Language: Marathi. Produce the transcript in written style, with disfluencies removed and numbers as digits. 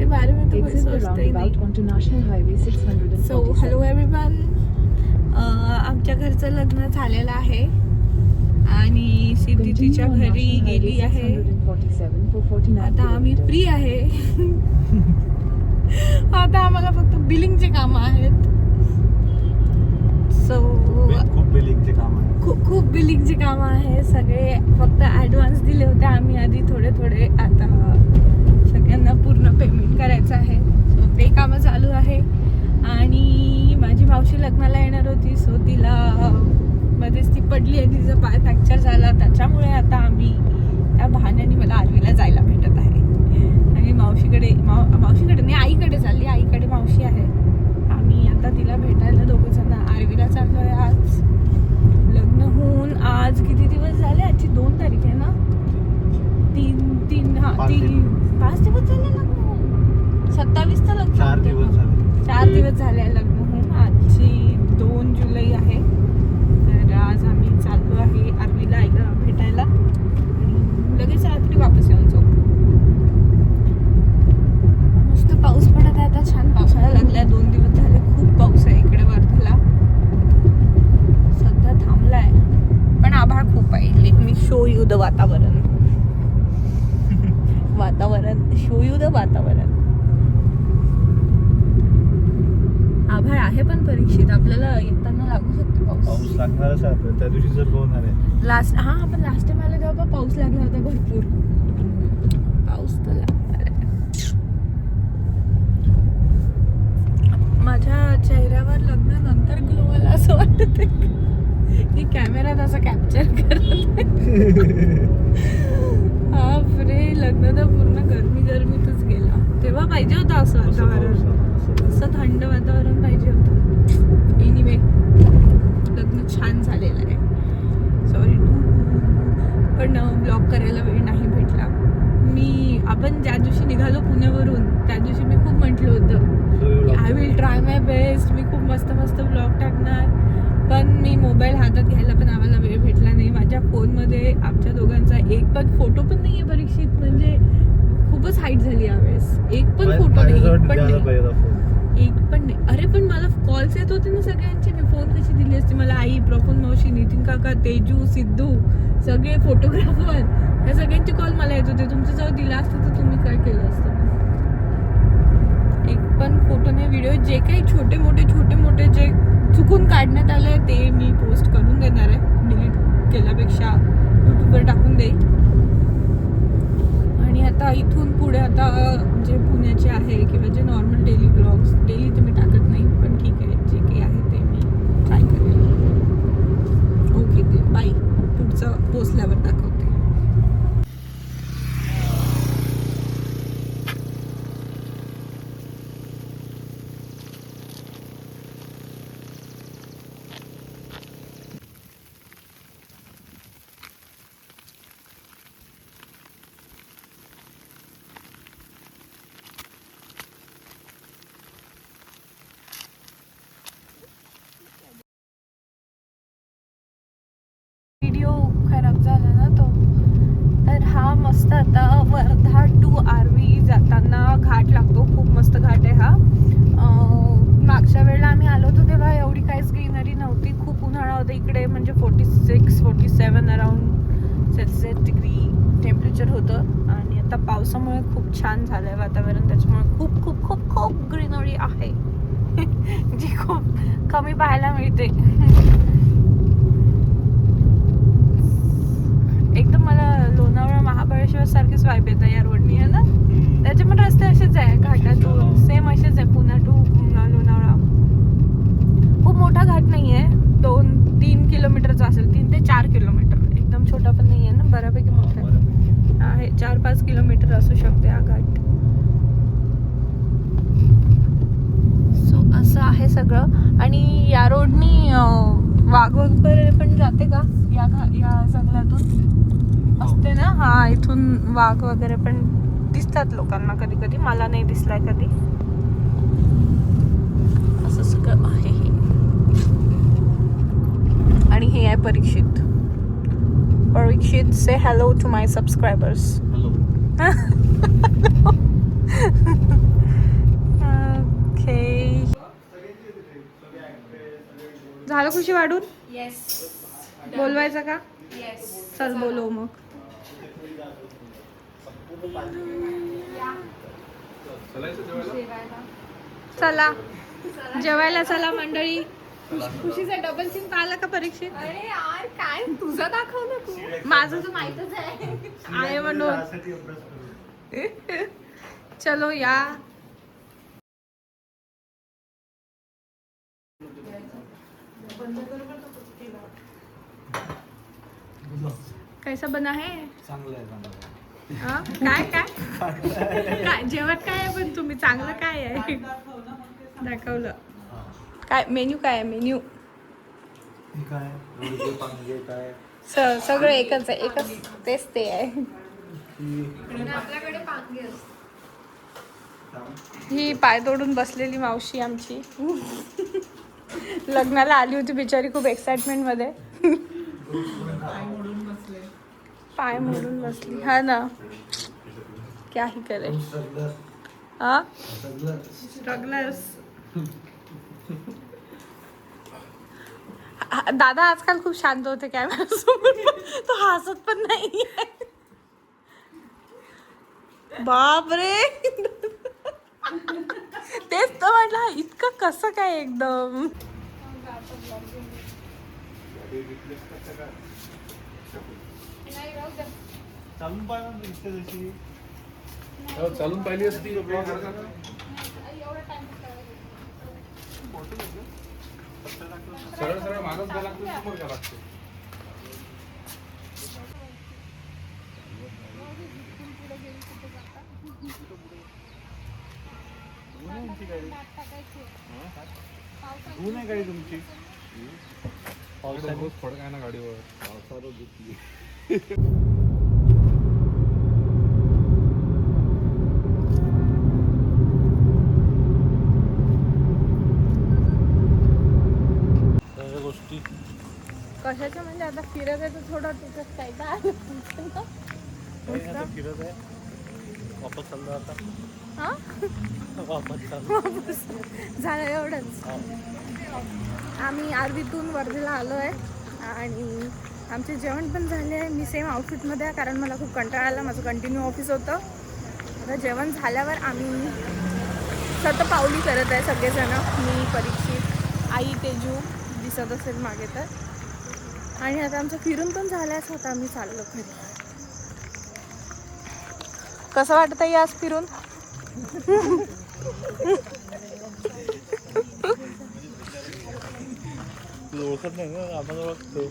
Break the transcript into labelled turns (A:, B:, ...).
A: बारे में तो कोई सोचता ही नहीं. सो हॅलो एव्हरीवन, आमच्या घरचं लग्न झालेलं आहे आणि सिद्धी तिच्या घरी गेली आहे. आता आम्ही फ्री आहे. आता आम्हाला फक्त बिलिंगचे कामं आहेत. सो खूप बिलिंगची कामं आहे. सगळे फक्त ॲडव्हान्स दिले होते आम्ही आधी थोडे आता सगळ्यांना पूर्ण पेमेंट करायचं आहे. सो ते कामं चालू आहे. आणि माझी मावशी लग्नाला येणार होती, सो तिला मध्येच ती पडली आणि तिचा पाय फ्रॅक्चर झाला. त्याच्यामुळे आता आम्ही त्या बहाण्याने मला आर्वीला जायला भेटत आहे. आणि मावशीकडे नाही, आईकडे चालली. आईकडे मावशी आहे. आम्ही आता तिला भेटायला दोघं जण आर्वीला चाललो आहे. आज लग्न होऊन आज किती दिवस झाले? आजची 2 तारीख आहे ना? 5 दिवस झाले लग्न होऊन. 27 लग्न. 4 दिवस झाले लग्न होऊन. आजची 2 जुलै आहे. तर आज आम्ही चाललो आहे आर्वीला आईला भेटायला आणि लगेच रात्री वापस येऊन जाऊ. मस्त पाऊस पडत आहे आता. छान पावसाळा लागलाय. 2 दिवस झाले खूप पाऊस आहे इकडे वर्ध्याला. सध्या थांबलाय पण आभाळ खूप आहे. Let me show you the वातावरण. शो यू द वातावरण. आभाळ आहे पण परीक्षित आपल्याला येताना लागू शकतो पाऊस
B: लागणारच आहे. त्या दिवशी जर होणार आहे
A: आपण लास्ट टाइम आले तेव्हा पाऊस लागला होता भरपूर. पाऊस तर लागणार आहे. माझ्या चेहऱ्यावर लग्नानंतर ग्लो आला असं वाटत आहे की कॅमेरात असं कॅप्चर करत. बापरे, लग्न तर पूर्ण गरमीतच गेला. तेव्हा पाहिजे होतं असं वातावरण, असं थंड वातावरण पाहिजे होतं. एनिवे लग्न छान झालेलं आहे. सॉरी पण ब्लॉग करायला वेळ नाही भेटला. आपण ज्या दिवशी निघालो पुण्यावरून त्या दिवशी मी खूप म्हटलं होतं I will try my best, मी खूप मस्त ब्लॉग टाकणार. पण मी मोबाईल हातात घ्यायला पण आम्हाला वेळ भेटला नाही. माझ्या फोनमध्ये आमच्या दोघांचा एक पण फोटो पण नाही आहे परीक्षित. म्हणजे खूपच हाईट झाली यावेळेस. एक पण फोटो नाही, एक पण नाही. अरे पण मला कॉल्स येत होते ना सगळ्यांचे. मी फोन कशी दिली असते मला? आई, प्रफुल्ल मावशी, नितीन काका, तेजू, सिद्धू, सगळे फोटोग्राफर, या सगळ्यांचे कॉल मला येत होते. तुमचं जर दिला असतं तर तुम्ही काय केलं असतं? एक पण फोटो नाही. व्हिडिओ जे काही छोटे मोठे जे चुकून काढण्यात आले ते मी पोस्ट करून देणार आहे. डिलीट केल्यापेक्षा यूट्यूबवर टाकून देईल. आणि आता इथून पुढे आता जे पुण्याचे आहे किंवा जे नॉर्मल डेली ब्लॉग्स डेली ते मी टाकत नाही. पण ठीक आहे, जे काही आहे ते मी ट्राय करेन. ओके, ते बाय. पुढचं पोचल्यावर दाखवते. व्हिडिओ खराब झाला ना तो. तर हा मस्त आता वर्धा टू आर्वी जाताना घाट लागतो. खूप मस्त घाट आहे हा. मागच्या वेळेला आम्ही आलो होतो तेव्हा एवढी काहीच ग्रीनरी नव्हती. खूप उन्हाळा होता इकडे. म्हणजे 46-47 अराउंड सेल्सिअस डिग्री टेम्परेचर होतं. आणि आता पावसामुळे खूप छान झालं आहे वातावरण. त्याच्यामुळे खूप खूप खूप खूप ग्रीनरी आहे जी खूप कमी पाहायला मिळते. एकदम मला लोणावळा महाबळेश्वर सारखेच वाईब येतं या रोडनी आहे ना. त्याचे पण रस्ते असेच आहे घाटातून, सेम असेच आहे. पुणे टू लोणावळा खूप मोठा घाट नाही आहे. 2-3 किलोमीटरचा असेल. 3 ते 4 किलोमीटर. एकदम छोटा पण नाही आहे ना, बऱ्यापैकी मोठा आहे. 4-5 किलोमीटर असू शकते हा घाट. सो असं आहे सगळं. आणि या रोडनी वाघ वगैरे पण जाते का या जंगलातून? असते ना. हा, इथून वाघ वगैरे पण दिसतात लोकांना कधी कधी. मला नाही दिसलाय कधी. असं सगळं आहे हे. आणि हे आहे Parikshit. Say hello to my subscribers.
B: Hello.
A: झालं खुशी वाढून?
C: येस
A: बोलवायचं का?
C: येस
A: चल बोलव मग. चला जेवायला चला मंडळी. खुशीचा डबल सिम आला का परीक्षेत?
C: अरे यार काय तुझं दाखव ना तू.
A: माझं तर माहितच आहे म्हणून.
B: यासाठी अभ्यास करू.
A: चलो या. कैसा बना है?
B: चांगलं आहे चांगलं आहे.
A: हा? काय काय काय जेवत काय आहे पण तुम्ही? चांगलं काय आहे दाखवलं? काय मेन्यू काय आहे मेन्यू?
B: हे काय रोडगे पांगे काय
A: सगळं एकच आहे, एकच तेच ते आहे.
B: ही
C: आपल्याकडे पांगे असते.
A: ही पाय तोडून बसलेली मावशी आमची लग्नाला आली होती बिचारी खूप एक्साइटमेंट मध्ये. पाय मोडून बसली. हा ना क्या ही करे.
B: सगळं
A: हा
B: सगळं
A: स्ट्रगलर्स. दादा आजकाल खूप शांत होते कॅमेऱ्यासमोर. तो हसत पण नाही. बापरे तेच तर म्हटलं इतकं कसं काय एकदम.
B: चालून पाहिजे ना इथे जशी
D: चालून पाहिली असती सरळ सरळ मागच घ्या लागतो समोर घ्या लागतो.
B: ऊन आहे गाडी तुमची
D: रोज फडक आहे ना गाडीवर.
B: पावसावर धुतली. सगळ्या गोष्टी
A: कशाचं म्हणजे आता फिरत आहे तर थोडं तिथं काय
B: आता फिरत आहे वापस चाललो आता
A: हा
B: वापस चाललो
A: झालं एवढंच. आम्ही आरवीतून वर्धेला आलो आहे आणि आमचे जेवण पण झाले आहे. मी सेम आउटफिटमध्ये आहे कारण मला खूप कंटाळा आला. माझं कंटिन्यू ऑफिस होतं. आता जेवण झाल्यावर आम्ही शतपावली करत आहे सगळेजण. मी परीक्षित आई तेजू दिसत असेल मागे तर. आणि आता आमचं फिरून पण झालं आहे. आता आम्ही चाललो घरी. कसं वाटतं आहे आज फिरून?
B: ओळखत नाही ना आम्हाला ओळखतो.